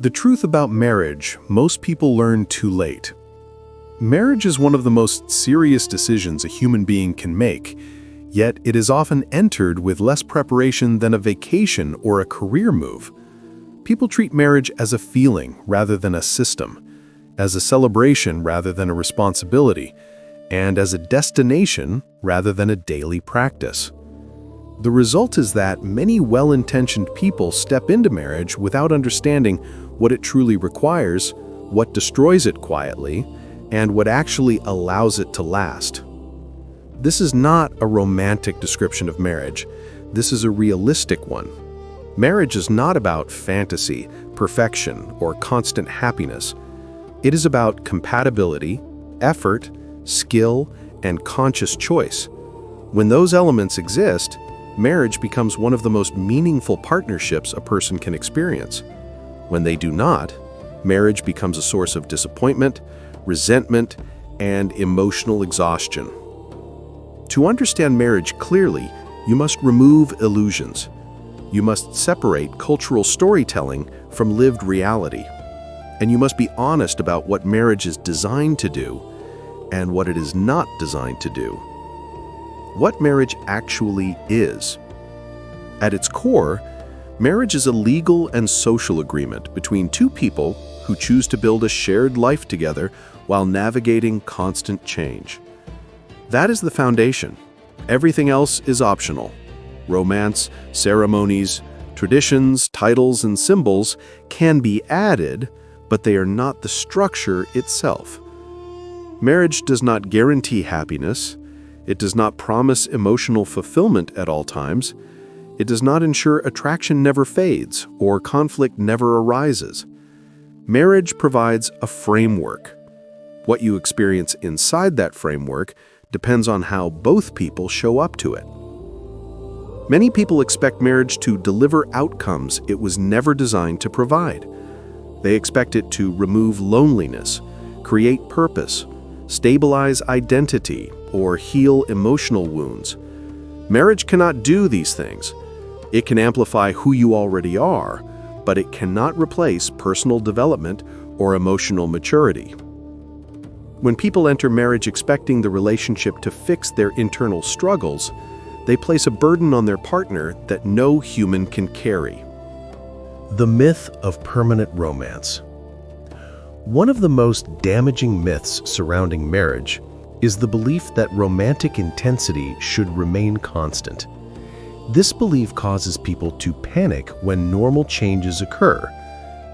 The truth about marriage, most people learn too late. Marriage is one of the most serious decisions a human being can make, yet it is often entered with less preparation than a vacation or a career move. People treat marriage as a feeling rather than a system, as a celebration rather than a responsibility, and as a destination rather than a daily practice. The result is that many well-intentioned people step into marriage without understanding what it truly requires, what destroys it quietly, and what actually allows it to last. This is not a romantic description of marriage. This is a realistic one. Marriage is not about fantasy, perfection, or constant happiness. It is about compatibility, effort, skill, and conscious choice. When those elements exist, marriage becomes one of the most meaningful partnerships a person can experience. When they do not, marriage becomes a source of disappointment, resentment, and emotional exhaustion. To understand marriage clearly, you must remove illusions. You must separate cultural storytelling from lived reality. And you must be honest about what marriage is designed to do and what it is not designed to do. What marriage actually is. At its core, marriage is a legal and social agreement between two people who choose to build a shared life together while navigating constant change. That is the foundation. Everything else is optional. Romance, ceremonies, traditions, titles, and symbols can be added, but they are not the structure itself. Marriage does not guarantee happiness. It does not promise emotional fulfillment at all times. It does not ensure attraction never fades or conflict never arises. Marriage provides a framework. What you experience inside that framework depends on how both people show up to it. Many people expect marriage to deliver outcomes it was never designed to provide. They expect it to remove loneliness, create purpose, stabilize identity, or heal emotional wounds. Marriage cannot do these things. It can amplify who you already are, but it cannot replace personal development or emotional maturity. When people enter marriage expecting the relationship to fix their internal struggles, they place a burden on their partner that no human can carry. The myth of permanent romance. One of the most damaging myths surrounding marriage is the belief that romantic intensity should remain constant. This belief causes people to panic when normal changes occur.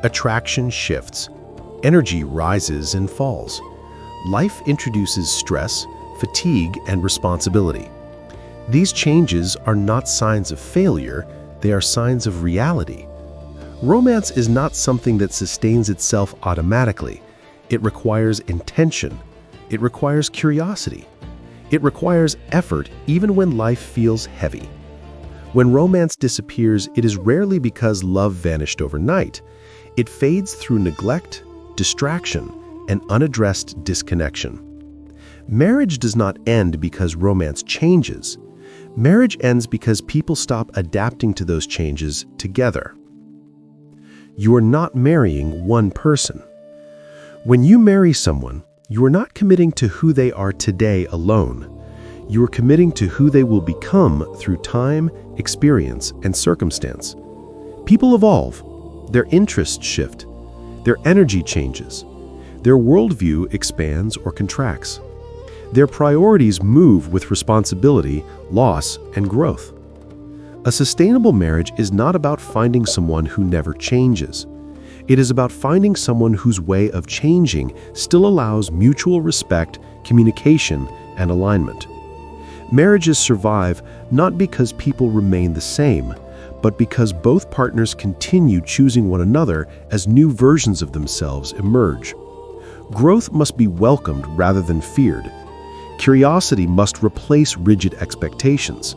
Attraction shifts, energy rises and falls. Life introduces stress, fatigue, and responsibility. These changes are not signs of failure, they are signs of reality. Romance is not something that sustains itself automatically. It requires intention. It requires curiosity. It requires effort even when life feels heavy. When romance disappears, it is rarely because love vanished overnight. It fades through neglect, distraction, and unaddressed disconnection. Marriage does not end because romance changes. Marriage ends because people stop adapting to those changes together. You are not marrying one person. When you marry someone, you are not committing to who they are today alone. You are committing to who they will become through time, experience, and circumstance. People evolve. Their interests shift. Their energy changes. Their worldview expands or contracts. Their priorities move with responsibility, loss, and growth. A sustainable marriage is not about finding someone who never changes. It is about finding someone whose way of changing still allows mutual respect, communication, and alignment. Marriages survive not because people remain the same, but because both partners continue choosing one another as new versions of themselves emerge. Growth must be welcomed rather than feared. Curiosity must replace rigid expectations.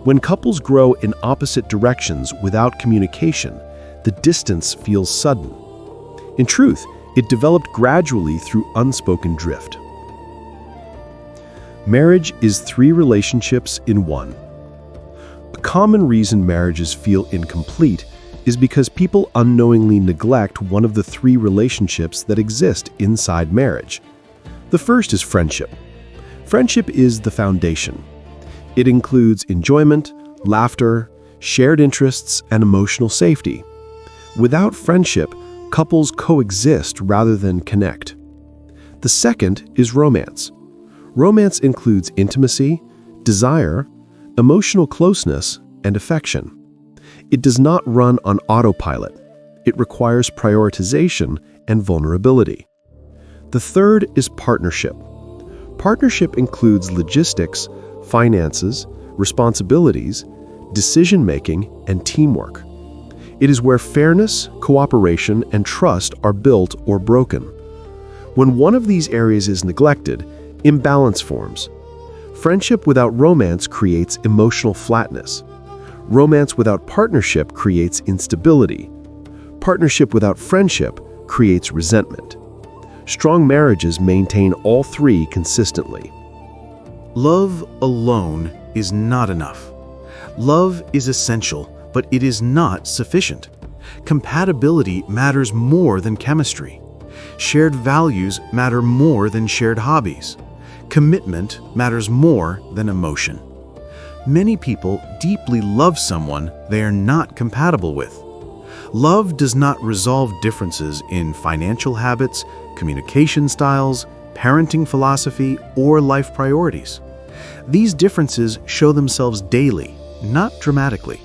When couples grow in opposite directions without communication, the distance feels sudden. In truth, it developed gradually through unspoken drift. Marriage is 3 relationships in one. A common reason marriages feel incomplete is because people unknowingly neglect one of the three relationships that exist inside marriage. The first is friendship. Friendship is the foundation. It includes enjoyment, laughter, shared interests, and emotional safety. Without friendship, couples coexist rather than connect. The second is romance. Romance includes intimacy, desire, emotional closeness, and affection. It does not run on autopilot. It requires prioritization and vulnerability. The third is partnership. Partnership includes logistics, finances, responsibilities, decision-making, and teamwork. It is where fairness, cooperation, and trust are built or broken. When one of these areas is neglected, imbalance forms. Friendship without romance creates emotional flatness. Romance without partnership creates instability. Partnership without friendship creates resentment. Strong marriages maintain all three consistently. Love alone is not enough. Love is essential, but it is not sufficient. Compatibility matters more than chemistry. Shared values matter more than shared hobbies. Commitment matters more than emotion. Many people deeply love someone they are not compatible with. Love does not resolve differences in financial habits, communication styles, parenting philosophy, or life priorities. These differences show themselves daily, not dramatically.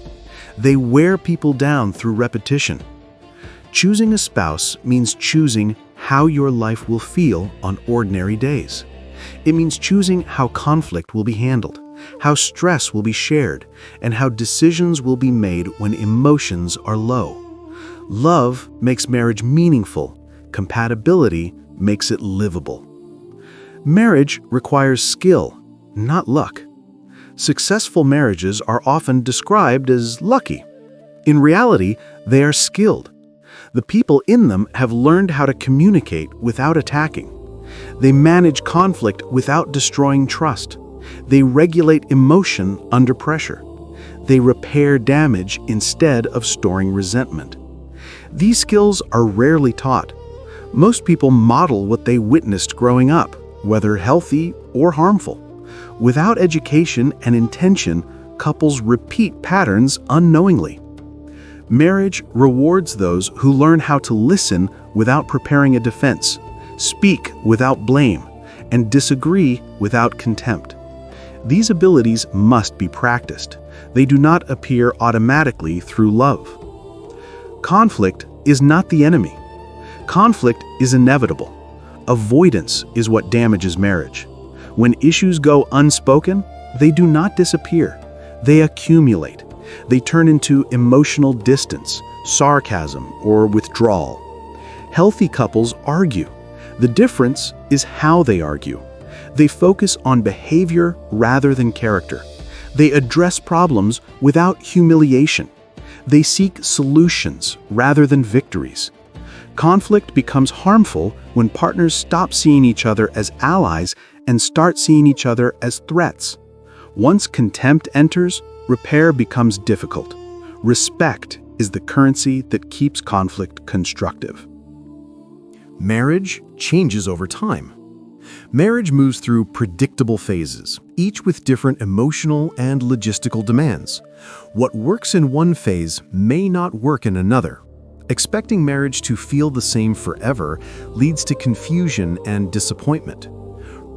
They wear people down through repetition. Choosing a spouse means choosing how your life will feel on ordinary days. It means choosing how conflict will be handled, how stress will be shared, and how decisions will be made when emotions are low. Love makes marriage meaningful. Compatibility makes it livable. Marriage requires skill, not luck. Successful marriages are often described as lucky. In reality, they are skilled. The people in them have learned how to communicate without attacking. They manage conflict without destroying trust. They regulate emotion under pressure. They repair damage instead of storing resentment. These skills are rarely taught. Most people model what they witnessed growing up, whether healthy or harmful. Without education and intention, couples repeat patterns unknowingly. Marriage rewards those who learn how to listen without preparing a defense, speak without blame, and disagree without contempt. These abilities must be practiced. They do not appear automatically through love. Conflict is not the enemy. Conflict is inevitable. Avoidance is what damages marriage. When issues go unspoken, they do not disappear. They accumulate. They turn into emotional distance, sarcasm, or withdrawal. Healthy couples argue. The difference is how they argue. They focus on behavior rather than character. They address problems without humiliation. They seek solutions rather than victories. Conflict becomes harmful when partners stop seeing each other as allies and start seeing each other as threats. Once contempt enters, repair becomes difficult. Respect is the currency that keeps conflict constructive. Marriage changes over time. Marriage moves through predictable phases, each with different emotional and logistical demands. What works in one phase may not work in another. Expecting marriage to feel the same forever leads to confusion and disappointment.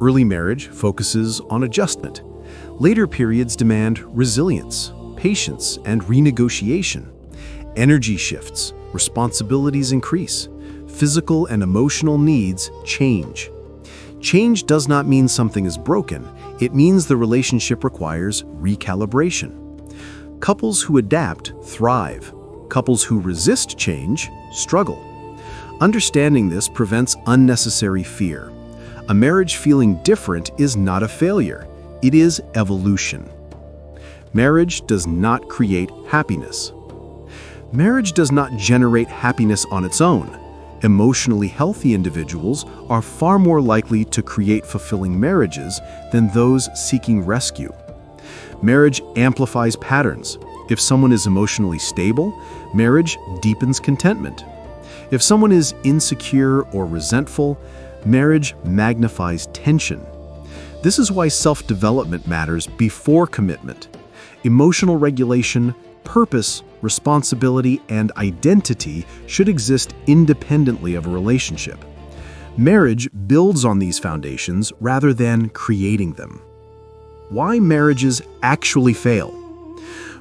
Early marriage focuses on adjustment. Later periods demand resilience, patience, and renegotiation. Energy shifts, responsibilities increase, physical and emotional needs change. Change does not mean something is broken. It means the relationship requires recalibration. Couples who adapt thrive. Couples who resist change struggle. Understanding this prevents unnecessary fear. A marriage feeling different is not a failure. It is evolution. Marriage does not create happiness. Marriage does not generate happiness on its own. Emotionally healthy individuals are far more likely to create fulfilling marriages than those seeking rescue. Marriage amplifies patterns. If someone is emotionally stable, marriage deepens contentment. If someone is insecure or resentful, marriage magnifies tension. This is why self-development matters before commitment. Emotional regulation, purpose, responsibility, and identity should exist independently of a relationship. Marriage builds on these foundations rather than creating them. Why marriages actually fail?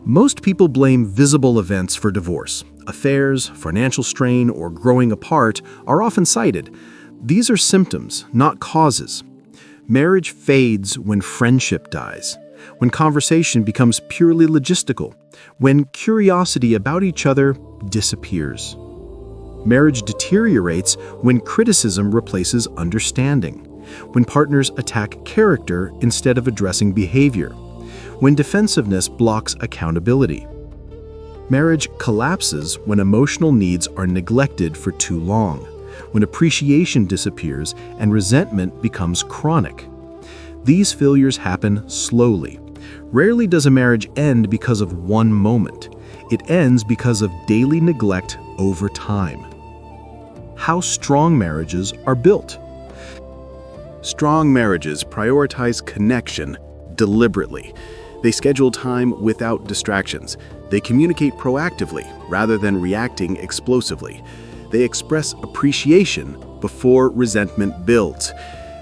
Most people blame visible events for divorce. Affairs, financial strain, or growing apart are often cited. These are symptoms, not causes. Marriage fades when friendship dies, when conversation becomes purely logistical, when curiosity about each other disappears. Marriage deteriorates when criticism replaces understanding, when partners attack character instead of addressing behavior, when defensiveness blocks accountability. Marriage collapses when emotional needs are neglected for too long, when appreciation disappears and resentment becomes chronic. These failures happen slowly. Rarely does a marriage end because of one moment. It ends because of daily neglect over time. How strong marriages are built. Strong marriages prioritize connection deliberately. They schedule time without distractions. They communicate proactively rather than reacting explosively. They express appreciation before resentment builds.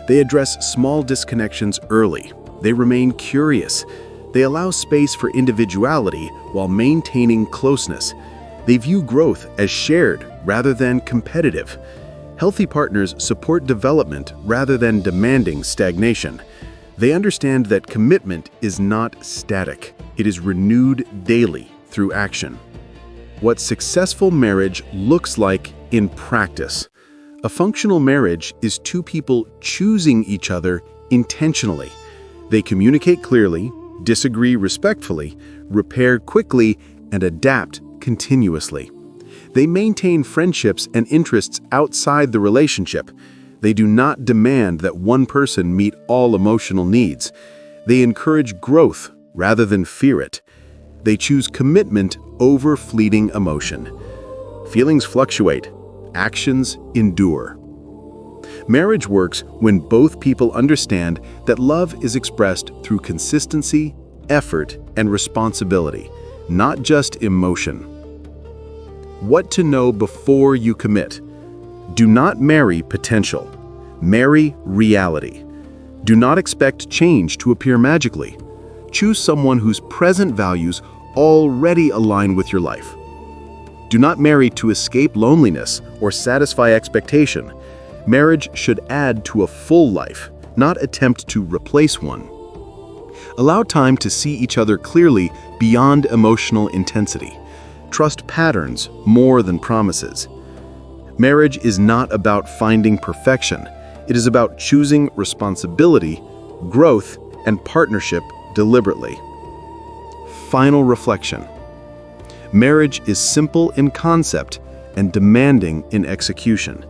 They address small disconnections early. They remain curious. They allow space for individuality while maintaining closeness. They view growth as shared rather than competitive. Healthy partners support development rather than demanding stagnation. They understand that commitment is not static. It is renewed daily through action. What successful marriage looks like in practice. A functional marriage is two people choosing each other intentionally. They communicate clearly, disagree respectfully, repair quickly, and adapt continuously. They maintain friendships and interests outside the relationship. They do not demand that one person meet all emotional needs. They encourage growth rather than fear it. They choose commitment over fleeting emotion. Feelings fluctuate. Actions endure. Marriage works when both people understand that love is expressed through consistency, effort, and responsibility, not just emotion. What to know before you commit. Do not marry potential. Marry reality. Do not expect change to appear magically. Choose someone whose present values already align with your life. Do not marry to escape loneliness or satisfy expectation. Marriage should add to a full life, not attempt to replace one. Allow time to see each other clearly beyond emotional intensity. Trust patterns more than promises. Marriage is not about finding perfection. It is about choosing responsibility, growth, and partnership deliberately. Final reflection. Marriage is simple in concept and demanding in execution.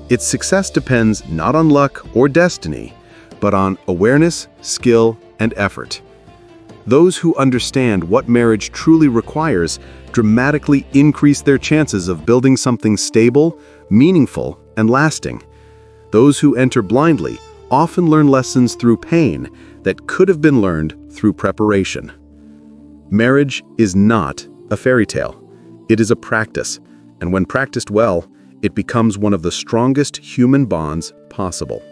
Its success depends not on luck or destiny, but on awareness, skill, and effort. Those who understand what marriage truly requires dramatically increase their chances of building something stable, meaningful, and lasting. Those who enter blindly often learn lessons through pain that could have been learned through preparation. Marriage is not a fairy tale. It is a practice, and when practiced well, it becomes one of the strongest human bonds possible.